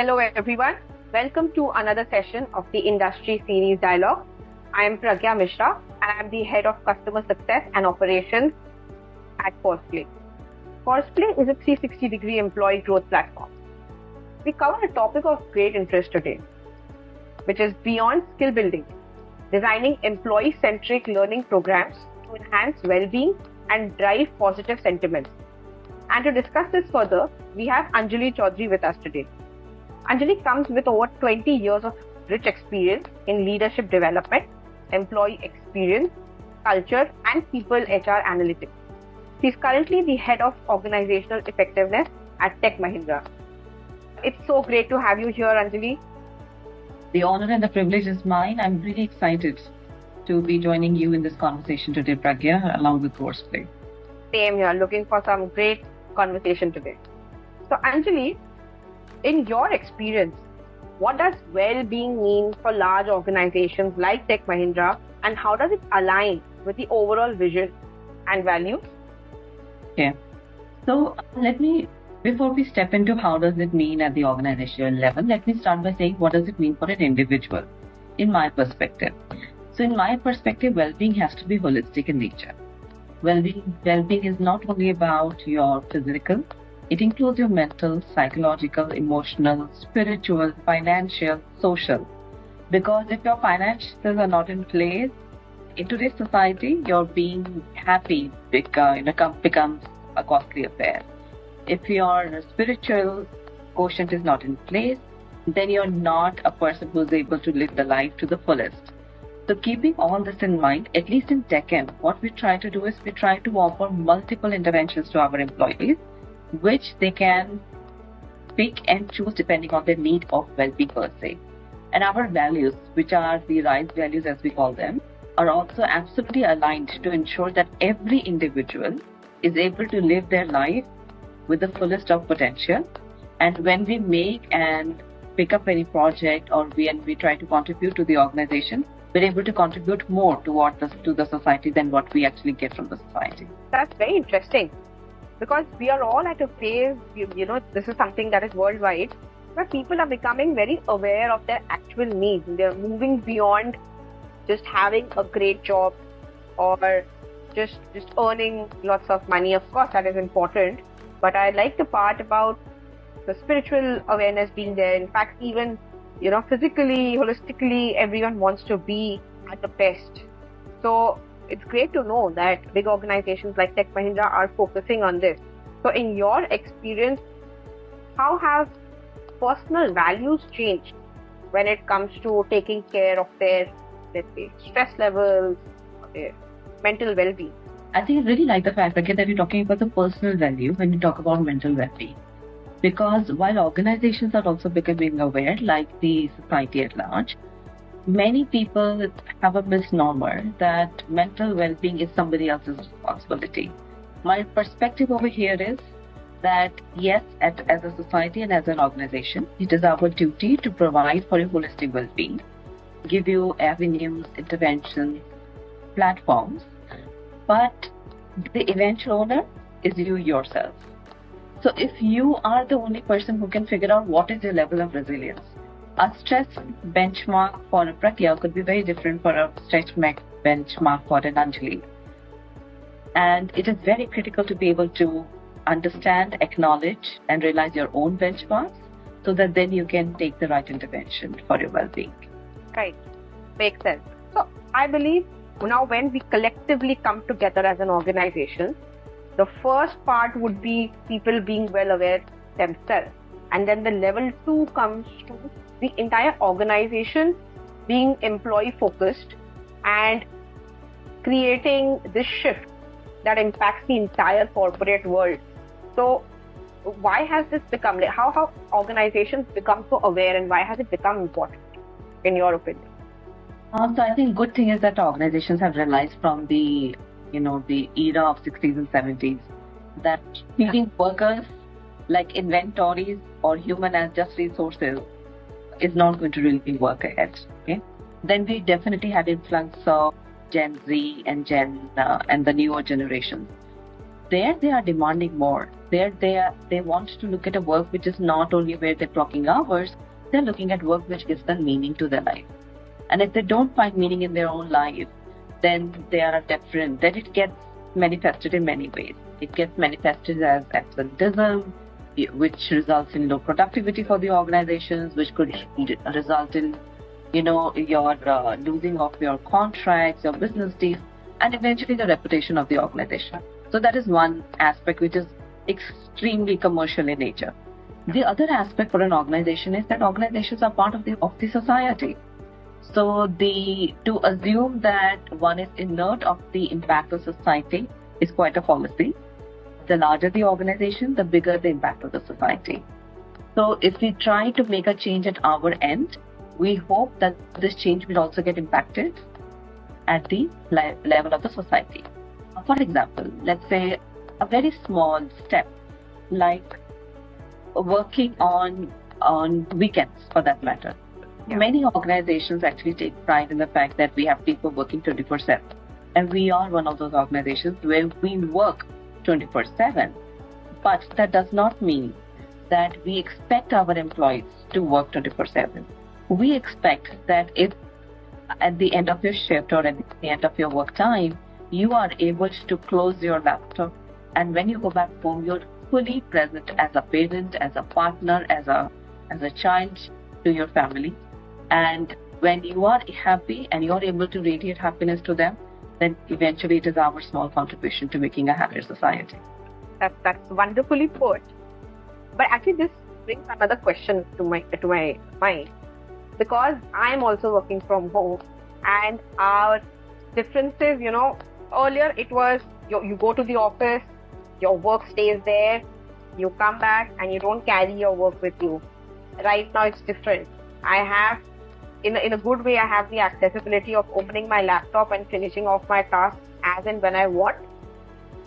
Hello everyone, welcome to another session of the Industry Series Dialogue. I am Pragya Mishra and I am the Head of Customer Success and Operations at Courseplay. Courseplay is a 360-degree employee growth platform. We cover a topic of great interest today, which is beyond skill building, designing employee-centric learning programs to enhance well-being and drive positive sentiments. And to discuss this further, we have Anjalie Chaudhary with us today. Anjalie comes with over 20 years of rich experience in leadership development, employee experience, culture, and people HR analytics. She is currently the Head of Organizational Effectiveness at Tech Mahindra. It's so great to have you here, Anjalie. The honor and the privilege is mine. I'm really excited to be joining you in this conversation today, Pragya, along with Courseplay. Same here, looking for some great conversation today. So, Anjalie, in your experience, what does well-being mean for large organizations like Tech Mahindra, and how does it align with the overall vision and values? Okay. So before we step into how does it mean at the organizational level, let me start by saying what does it mean for an individual, in my perspective. So in my perspective, well-being has to be holistic in nature. Well-being is not only about your physical, it includes your mental, psychological, emotional, spiritual, financial, social. Because if your finances are not in place, in today's society, your being happy becomes a costly affair. If your spiritual quotient is not in place, then you're not a person who's able to live the life to the fullest. So keeping all this in mind, at least in TechM, what we try to do is we try to offer multiple interventions to our employees, which they can pick and choose depending on their need of well-being per se. And our values, which are the RISE values as we call them, are also absolutely aligned to ensure that every individual is able to live their life with the fullest of potential. And when we make and pick up any project or when we try to contribute to the organization, we're able to contribute more to the society than what we actually get from the society. That's very interesting. Because we are all at a phase, this is something that is worldwide, where people are becoming very aware of their actual needs. They're moving beyond just having a great job or just earning lots of money. Of course, that is important. But I like the part about the spiritual awareness being there. In fact, even, physically, holistically, everyone wants to be at the best. So it's great to know that big organizations like Tech Mahindra are focusing on this. So in your experience, how have personal values changed when it comes to taking care of their, let's say, stress levels, their mental well-being? I think I really like the fact that you're talking about the personal value when you talk about mental well-being. Because while organizations are also becoming aware, like the society at large, many people have a misnomer that mental well-being is somebody else's responsibility. My perspective over here is that yes, as a society and as an organization, it is our duty to provide for your holistic well-being, give you avenues, interventions, platforms, but the eventual owner is you yourself. So if you are the only person who can figure out what is your level of resilience, a stress benchmark for a Pragya could be very different for a stress benchmark for an Anjalie. And it is very critical to be able to understand, acknowledge, and realize your own benchmarks so that then you can take the right intervention for your well-being. Right. Makes sense. So I believe now when we collectively come together as an organization, the first part would be people being well aware themselves. And then the level 2 comes to the entire organization being employee focused and creating this shift that impacts the entire corporate world. So why has this become, how organizations become so aware and why has it become important in your opinion? So I think good thing is that organizations have realized from the era of 60s and 70s that treating workers like inventories or human as just resources is not going to really work ahead. Okay? Then we definitely had influence of Gen Z and and the newer generations. there they are demanding more. There they want to look at a work which is not only where they're clocking hours, they're looking at work which gives them meaning to their life. And if they don't find meaning in their own life, then they are different. Then it gets manifested in many ways. It gets manifested as absenteeism, which results in low productivity for the organizations, which could result in, your losing of your contracts, your business deals, and eventually the reputation of the organization. So that is one aspect which is extremely commercial in nature. The other aspect for an organization is that organizations are part of the society. So to assume that one is inert of the impact of society is quite a fallacy. The larger the organization, the bigger the impact of the society. So if we try to make a change at our end, we hope that this change will also get impacted at the level of the society. For example, let's say a very small step like working on weekends, for that matter. Yeah. Many organizations actually take pride in the fact that we have people working 24/7. And we are one of those organizations where we work 24/7. But that does not mean that we expect our employees to work 24/7. We expect that if at the end of your shift or at the end of your work time, you are able to close your laptop, and when you go back home, you're fully present as a parent, as a partner, as a child to your family. And when you are happy and you're able to radiate happiness to them, then eventually it is our small contribution to making a happier society. That's wonderfully put. But actually, this brings another question to my mind, because I'm also working from home, and our differences, earlier it was you go to the office, your work stays there, you come back and you don't carry your work with you. Right now it's different. I have, in a good way, I have the accessibility of opening my laptop and finishing off my tasks as and when I want,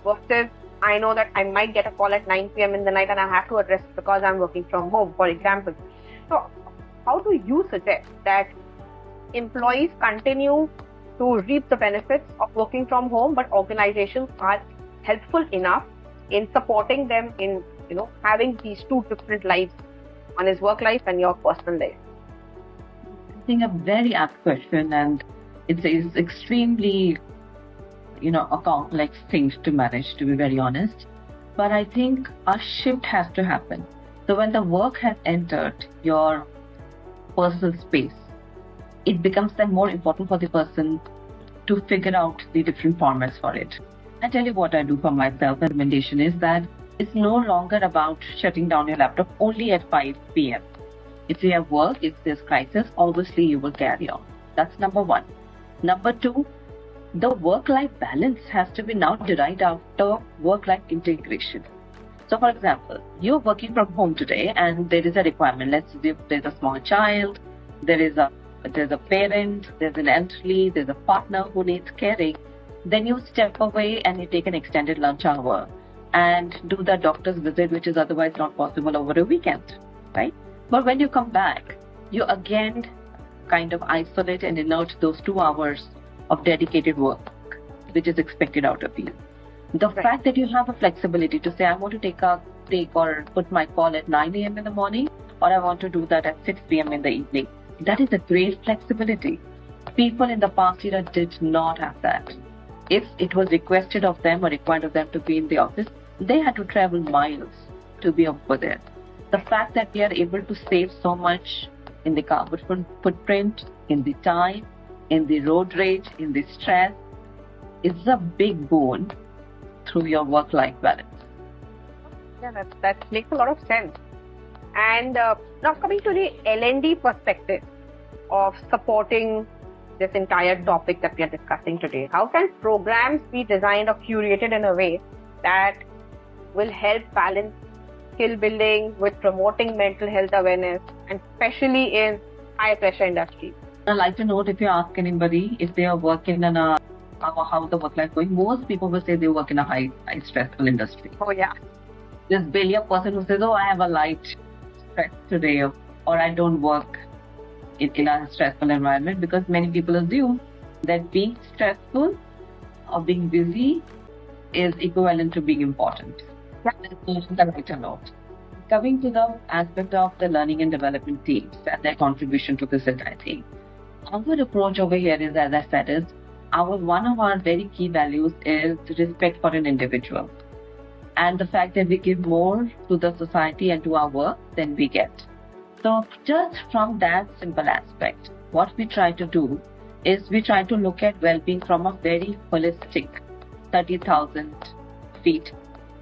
versus I know that I might get a call at 9 p.m. in the night and I have to address it because I'm working from home, for example. So how do you suggest that employees continue to reap the benefits of working from home, but organizations are helpful enough in supporting them in having these two different lives? One is work life and your personal life. I think a very apt question, and it's extremely a complex thing to manage, to be very honest. But I think a shift has to happen. So when the work has entered your personal space, it becomes then more important for the person to figure out the different formats for it. I tell you what I do for myself. The recommendation is that it's no longer about shutting down your laptop only at 5 p.m. If you have work, if there's crisis, obviously you will carry on. That's number one. Number two, the work-life balance has to be now derived after work-life integration. So for example, you're working from home today and there is a requirement. Let's say there's a small child, there's a parent, there's an elderly, there's a partner who needs caring. Then you step away and you take an extended lunch hour and do the doctor's visit, which is otherwise not possible over a weekend, right? But when you come back, you again kind of isolate and inert those 2 hours of dedicated work, which is expected out of you. The fact that you have a flexibility to say, I want to take or put my call at 9 a.m. in the morning, or I want to do that at 6 p.m. in the evening. That is a great flexibility. People in the past era did not have that. If it was requested of them or required of them to be in the office, they had to travel miles to be over there. The fact that we are able to save so much in the carbon footprint, in the time, in the road rage, in the stress, is a big boon through your work-life balance. Yeah, that makes a lot of sense. And now coming to the L&D perspective of supporting this entire topic that we are discussing today, how can programs be designed or curated in a way that will help balance skill building with promoting mental health awareness, and especially in high-pressure industries? I'd like to note, if you ask anybody if they are working in how the work life going, most people will say they work in a high stressful industry. Oh yeah. There's barely a person who says, oh, I have a light stress today, or I don't work in a stressful environment, because many people assume that being stressful or being busy is equivalent to being important. That is the lighter note. Coming to the aspect of the learning and development teams and their contribution to this entire thing. Our approach over here is, as I said, is one of our very key values is respect for an individual. And the fact that we give more to the society and to our work than we get. So just from that simple aspect, what we try to do is we try to look at well-being from a very holistic 30,000 feet,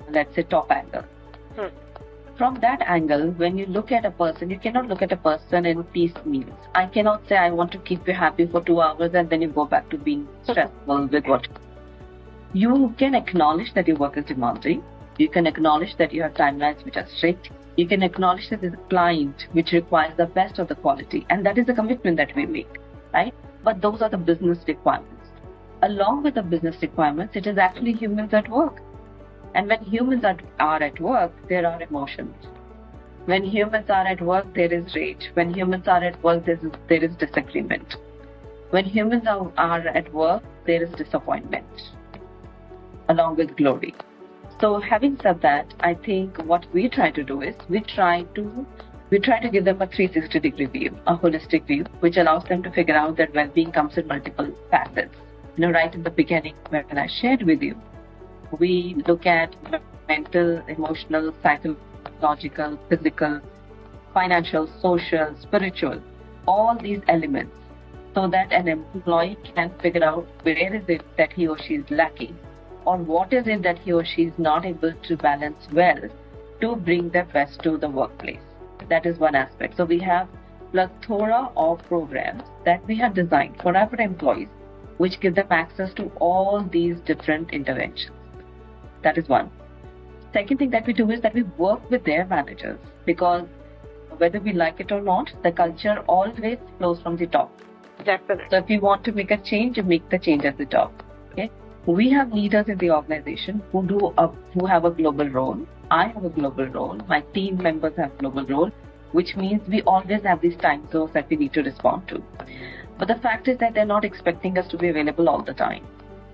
let's say, top angle. From that angle, when you look at a person, you cannot look at a person in piecemeals. I cannot say I want to keep you happy for 2 hours and then you go back to being stressful with what you can acknowledge that your work is demanding. You can acknowledge that you have timelines which are strict. You can acknowledge that there's a client which requires the best of the quality. And that is a commitment that we make, right? But those are the business requirements. Along with the business requirements, it is actually humans at work. And when humans are at work, there are emotions. When humans are at work, there is rage. When humans are at work, there is disagreement. When humans are at work, there is disappointment, along with glory. So having said that, I think what we try to do is we try to give them a 360-degree view, a holistic view, which allows them to figure out that well-being comes in multiple facets. Right in the beginning, when I shared with you, we look at mental, emotional, psychological, physical, financial, social, spiritual, all these elements, so that an employee can figure out where is it that he or she is lacking, or what is it that he or she is not able to balance well to bring their best to the workplace. That is one aspect. So we have plethora of programs that we have designed for our employees, which give them access to all these different interventions. That is one. Second thing that we do is that we work with their managers, because whether we like it or not, the culture always flows from the top. Definitely. So if you want to make a change, you make the change at the top. Okay. We have leaders in the organization who have a global role. I have a global role. My team members have a global role, which means we always have these time zones that we need to respond to. But the fact is that they're not expecting us to be available all the time.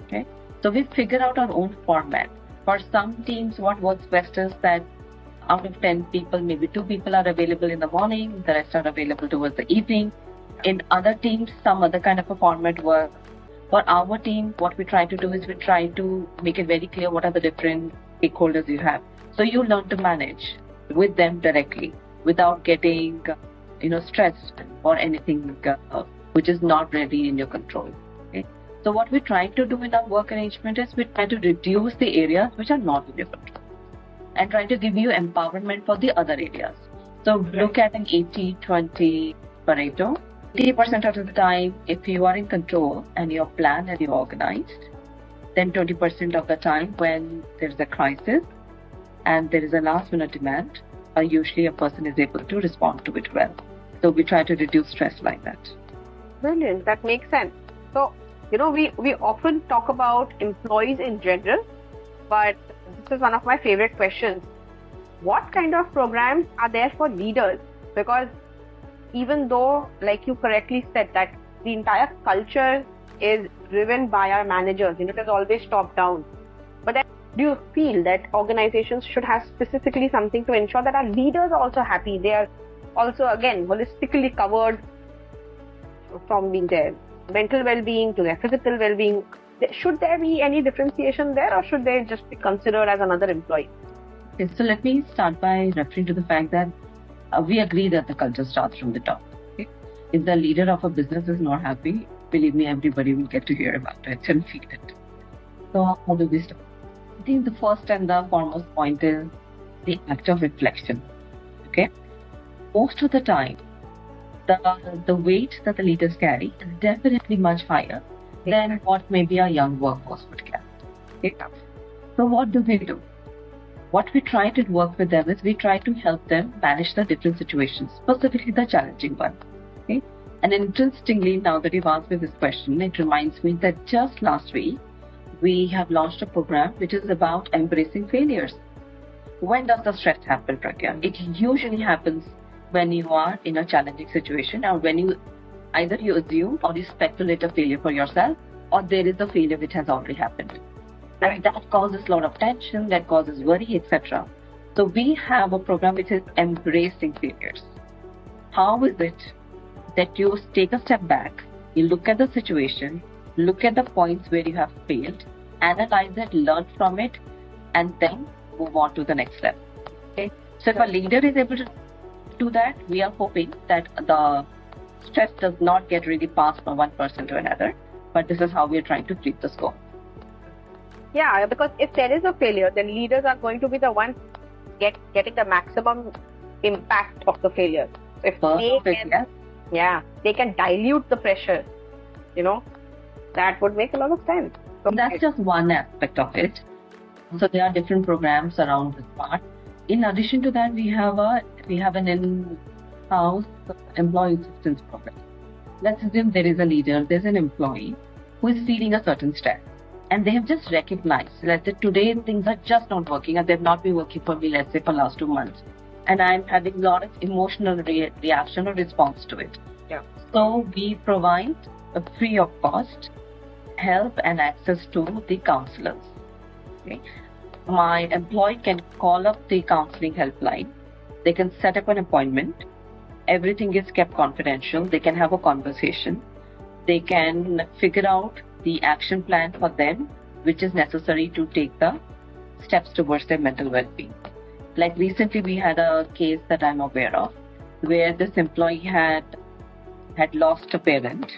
Okay. So we figure out our own format. For some teams, what works best is that out of 10 people, maybe 2 people are available in the morning, the rest are available towards the evening. In other teams, some other kind of a format works. For our team, what we try to do is we try to make it very clear what are the different stakeholders you have. So you learn to manage with them directly without getting, stressed or anything which is not really in your control. Okay? So what we try to do in our work arrangement is we try to reduce the areas which are not in your control and try to give you empowerment for the other areas. So look at an 80-20 Pareto. 80% of the time, if you are in control and you're planned and you're organized, then 20% of the time when there's a crisis and there is a last minute demand, usually a person is able to respond to it well. So we try to reduce stress like that. Brilliant. That makes sense. So, we often talk about employees in general, but this is one of my favorite questions. What kind of programs are there for leaders? Because even though, like you correctly said, that the entire culture is driven by our managers, it is always top down. But then, do you feel that organizations should have specifically something to ensure that our leaders are also happy? They are also, again, holistically covered from being their mental well-being to their physical well-being. Should there be any differentiation there, or should they just be considered as another employee? Okay, so let me start by referring to the fact that we agree that the culture starts from the top. Okay? If the leader of a business is not happy, believe me, everybody will get to hear about it and feel it. So how do we start? I think the first and the foremost point is the act of reflection. Okay, most of the time, the weight that the leaders carry is definitely much higher than what maybe a young workforce would carry. Okay? So what do we do? What we try to work with them is we try to help them manage the different situations, specifically the challenging one. Okay? And interestingly, now that you've asked me this question, it reminds me that just last week, we have launched a program which is about embracing failures. When does the stress happen, Pragya? It usually happens when you are in a challenging situation, or when you either you assume or you speculate a failure for yourself, or there is a failure which has already happened. And that causes a lot of tension, that causes worry, etc. So we have a program which is embracing failures. How is it that you take a step back, you look at the situation, look at the points where you have failed, analyze it, learn from it, and then move on to the next step. Okay? So if a leader is able to do that, we are hoping that the stress does not get really passed from one person to another, but this is how we are trying to flip the scope. Yeah, because if there is a failure, then leaders are going to be the ones getting the maximum impact of the failure. So if they can dilute the pressure, that would make a lot of sense. So that's just one aspect of it. So there are different programs around this part. In addition to that, we have an in-house employee assistance program. Let's assume there is a leader, there's an employee who is feeling a certain stress. And they have just recognized that today things are just not working and they've not been working for me, let's say, for the last 2 months. And I'm having a lot of emotional reaction or response to it. Yeah. So we provide a free of cost help and access to the counselors. Okay. My employee can call up the counseling helpline. They can set up an appointment. Everything is kept confidential. They can have a conversation. They can figure out the action plan for them, which is necessary to take the steps towards their mental well-being. Like recently, we had a case that I'm aware of, where this employee had lost a parent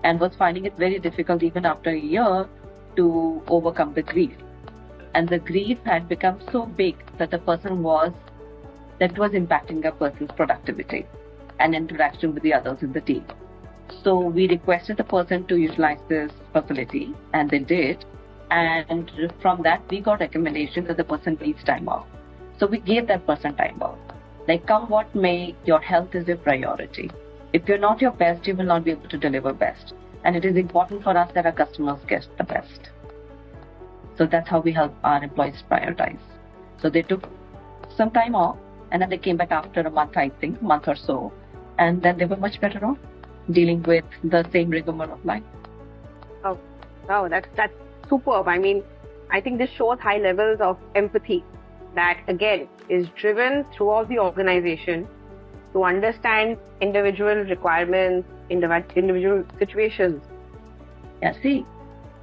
and was finding it very difficult even after a year to overcome the grief. And the grief had become so big that was impacting a person's productivity and interaction with the others in the team. So we requested the person to utilize this facility, and they did. And from that, we got recommendation that the person needs time off. So we gave that person time off. Like, come what may, your health is your priority. If you're not your best, you will not be able to deliver best. And it is important for us that our customers get the best. So that's how we help our employees prioritize. So they took some time off, and then they came back after a month or so, and then they were much better off dealing with the same rigmarole of life. Oh, that's superb. I mean, I think this shows high levels of empathy that, again, is driven throughout the organization to understand individual requirements, individual situations. Yeah, see,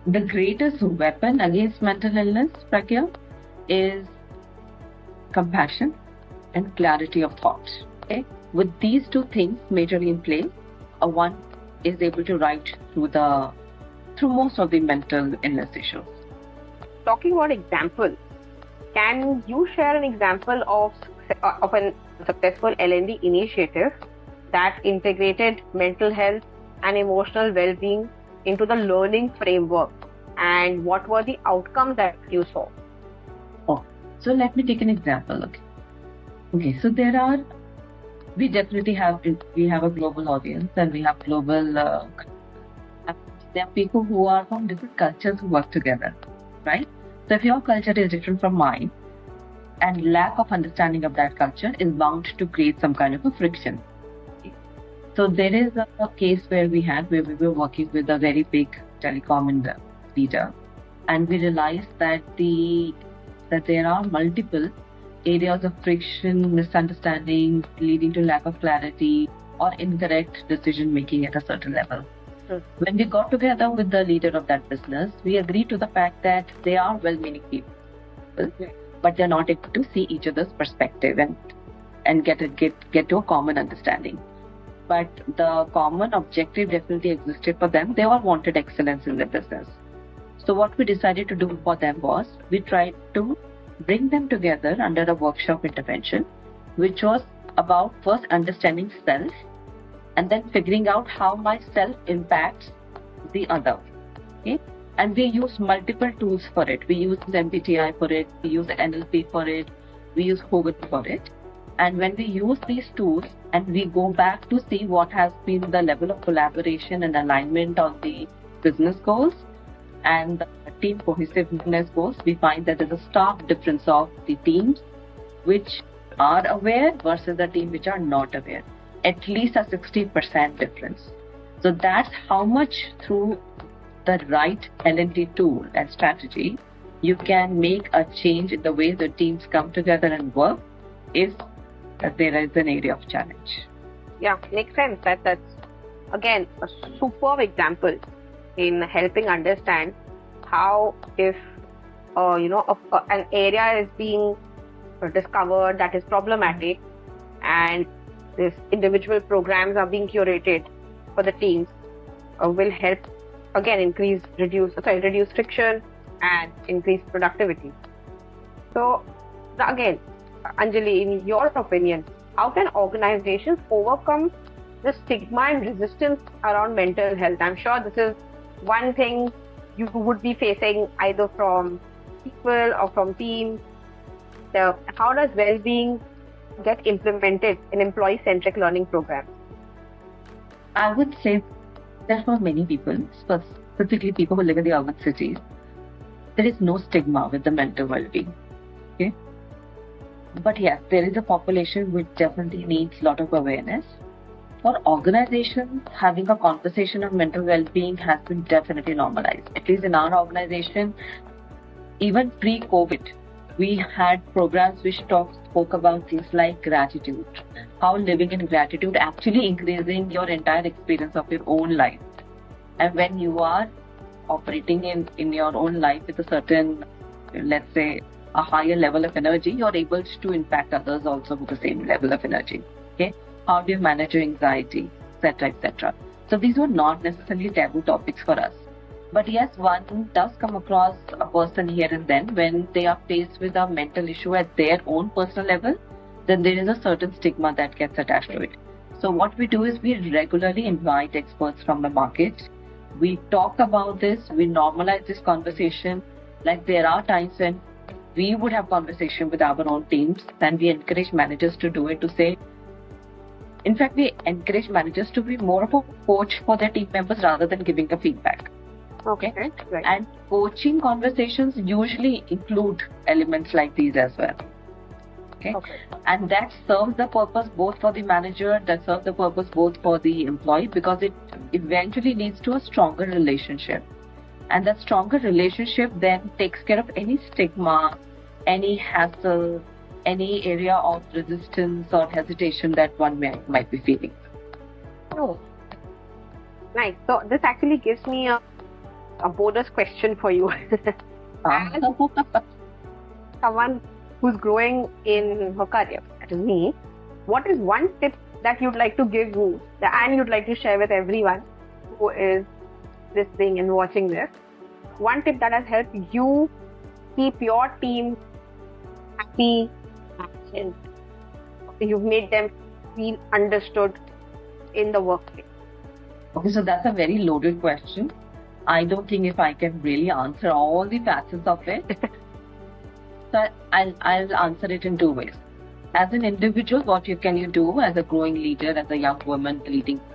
the greatest weapon against mental illness, Pragya, is compassion and clarity of thought. Okay? With these two things majorly in place, one is able to ride through most of the mental illness issues. Talking about examples, can you share an example of a successful L&D initiative that integrated mental health and emotional well-being into the learning framework, and what were the outcomes that you saw? Oh, so let me take an example. Okay. So we definitely have a global audience, and we have global. There are people who are from different cultures who work together, right? So if your culture is different from mine, and lack of understanding of that culture is bound to create some kind of a friction. So there is a case where we were working with a very big telecom leader, and we realized that there are multiple areas of friction, misunderstanding, leading to lack of clarity or incorrect decision making at a certain level. When we got together with the leader of that business, we agreed to the fact that they are well-meaning people, but they're not able to see each other's perspective and get to a common understanding. But the common objective definitely existed for them. They all wanted excellence in their business. So what we decided to do for them was, we tried to bring them together under a workshop intervention, which was about first understanding self and then figuring out how my self impacts the other. Okay? And we use multiple tools for it. We use MBTI for it, we use NLP for it, we use Hogan for it. And when we use these tools and we go back to see what has been the level of collaboration and alignment on the business goals and the team cohesiveness goals, we find that there's a stark difference of the teams which are aware versus the team which are not aware. At least a 60% difference. So that's how much through the right L&D tool and strategy, you can make a change in the way the teams come together and work if there is an area of challenge. Yeah, makes sense. That's again a superb example in helping understand how if an area is being discovered that is problematic, and this individual programs are being curated for the teams, will help again reduce friction and increase productivity. So again, Anjali, in your opinion, how can organizations overcome the stigma and resistance around mental health? I'm sure this is one thing you would be facing either from people or from teams. So how does well-being get implemented in employee-centric learning programs? I would say that for many people, specifically people who live in the urban cities, there is no stigma with the mental well-being. Okay? But yes, there is a population which definitely needs a lot of awareness. For organizations, having a conversation on mental well-being has been definitely normalized. At least in our organization, even pre-COVID, we had programs which spoke about things like gratitude, how living in gratitude actually increasing your entire experience of your own life. And when you are operating in your own life with a certain, let's say, a higher level of energy, you're able to impact others also with the same level of energy. Okay, how do you manage your anxiety, etc., etc. So these were not necessarily taboo topics for us. But yes, one does come across a person here and then when they are faced with a mental issue at their own personal level, then there is a certain stigma that gets attached to it. So what we do is we regularly invite experts from the market. We talk about this, we normalize this conversation. Like there are times when we would have conversation with our own teams, and we encourage managers to do it, to say, in fact, we encourage managers to be more of a coach for their team members rather than giving a feedback. Okay. Right. And coaching conversations usually include elements like these as well. Okay. And that serves the purpose both for the manager, that serves the purpose both for the employee, because it eventually leads to a stronger relationship. And that stronger relationship then takes care of any stigma, any hassle, any area of resistance or hesitation that one might be feeling. Oh, nice. So this actually gives me a bonus question for you. As someone who's growing in her career, that is me, what is one tip that you'd like to give me and you'd like to share with everyone who is listening and watching this? One tip that has helped you keep your team happy and you've made them feel understood in the workplace. Okay, so that's a very loaded question. I don't think if I can really answer all the facets of it. So I'll answer it in two ways. As an individual, what can you do as a growing leader, as a young woman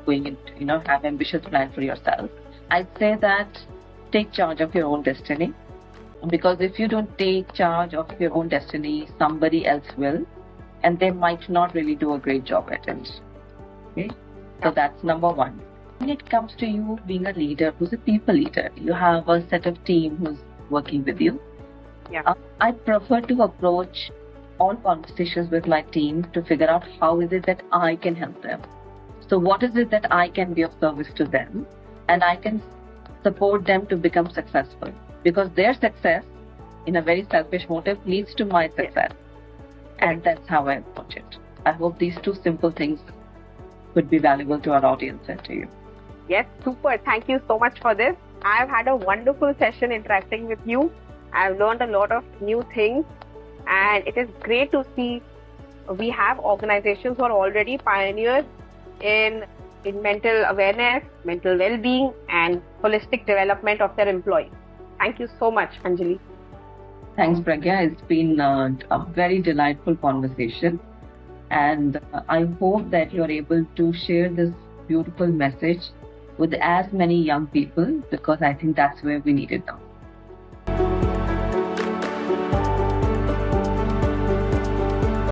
going into, have ambitious plan for yourself? I'd say that take charge of your own destiny. Because if you don't take charge of your own destiny, somebody else will, and they might not really do a great job at it. Okay? So that's number one. When it comes to you being a leader who's a people leader, you have a set of team who's working with you. Yeah. I prefer to approach all conversations with my team to figure out how is it that I can help them. So what is it that I can be of service to them, and I can support them to become successful, because their success in a very selfish motive leads to my success. And that's how I approach it. I hope these two simple things could be valuable to our audience and to you. Yes, super. Thank you so much for this. I've had a wonderful session interacting with you. I've learned a lot of new things, and it is great to see we have organizations who are already pioneers in mental awareness, mental well-being, and holistic development of their employees. Thank you so much, Anjali. Thanks, Pragya. It's been a very delightful conversation, and I hope that you're able to share this beautiful message with as many young people, because I think that's where we need it now.